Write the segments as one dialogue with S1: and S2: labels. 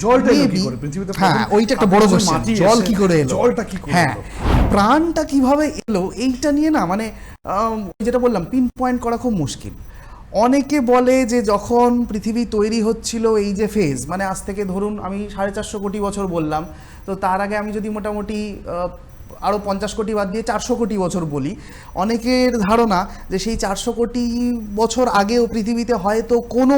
S1: জলটা এলো কি করে পৃথিবীতে?
S2: হ্যাঁ, ওইটা একটা বড় কোশ্চেন, জল কি করে এলো,
S1: জলটা কি করে
S2: হ্যাঁ
S1: এলো?
S2: প্রাণটা কিভাবে এলো, এইটা নিয়ে না মানে যেটা বললাম পিন পয়েন্ট করা খুব মুশকিল। অনেকে বলে যে যখন পৃথিবী তৈরি হচ্ছিল এই যে ফেজ, মানে আজ থেকে ধরুন আমি 450 কোটি বছর বললাম, তো তার আগে আমি যদি মোটামুটি আরও 50 কোটি বাদ দিয়ে 400 কোটি বছর বলি, অনেকের ধারণা যে সেই 400 কোটি বছর আগেও পৃথিবীতে হয়তো কোনো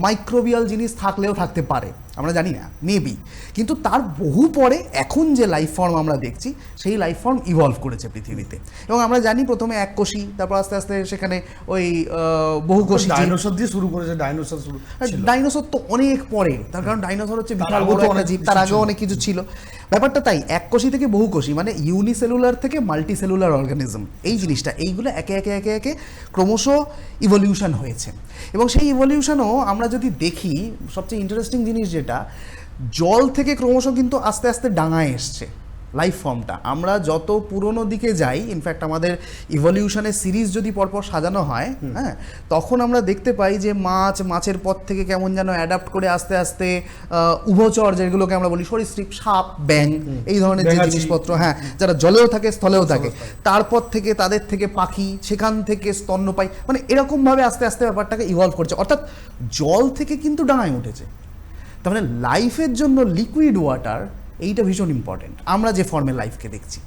S2: মাইক্রোবিয়াল জিনিস থাকলেও থাকতে পারে, আমরা জানি না, মেবি। কিন্তু তার বহু পরে এখন যে লাইফ ফর্ম আমরা দেখছি সেই লাইফ ফর্ম ইভলভ করেছে পৃথিবীতে। এবং আমরা জানি প্রথমে এককোষী, তারপর আস্তে আস্তে সেখানে ওই বহুকোষী জীব।
S1: ডাইনোসর দিয়ে শুরু করেছে, ডাইনোসর শুরু ছিল।
S2: ডাইনোসর তো অনেক পরে, তার কারণ ডাইনোসর হচ্ছে বিশাল
S1: আগেও
S2: বড়
S1: তো
S2: একটা
S1: অনেক
S2: জীব,
S1: কিছু
S2: তার আগেও
S1: ছিল।
S2: অনেক কিছু ছিল। ব্যাপারটা তাই, এককোষী থেকে বহুকোষী মানে ইউনিসেলুলার থেকে মাল্টিসেলুলার অর্গানিজম, এই জিনিসটা এইগুলো একে একে একে একে ক্রমশ ইভলিউশন হয়েছে। এবং সেই ইভলিউশনও আমরা যদি দেখি, সবচেয়ে ইন্টারেস্টিং জিনিস যেটা, জল থেকে ক্রমশ কিন্তু আস্তে আস্তে ডাঙায় এসছে লাইফ ফর্মটা। আমরা যত পুরনো দিকে যাই, ইনফ্যাক্ট আমাদের ইভলিউশনের সিরিজ যদি পরপর সাজানো হয়, হ্যাঁ, তখন আমরা দেখতে পাই যে মাছের পথ থেকে কেমন যেন অ্যাডাপ্ট করে আস্তে আস্তে উভচর, যেগুলোকে আমরা বলি সরীসৃপ, সাপ, ব্যাং, এই ধরনের যে
S1: ব্যাঙাচি।
S2: জিনিসপত্র, হ্যাঁ, যারা জলেও থাকে স্থলেও থাকে, তারপর থেকে তাদের থেকে পাখি, সেখান থেকে স্তন্যপায়ী, মানে এরকমভাবে আস্তে আস্তে ব্যাপারটাকে ইভলভ করছে। অর্থাৎ জল থেকে কিন্তু ডাঙায় উঠেছে। তার মানে লাইফের জন্য লিকুইড ওয়াটার এইটা ভীষণ ইম্পর্টেন্ট আমরা যে ফর্মে লাইফকে দেখছি।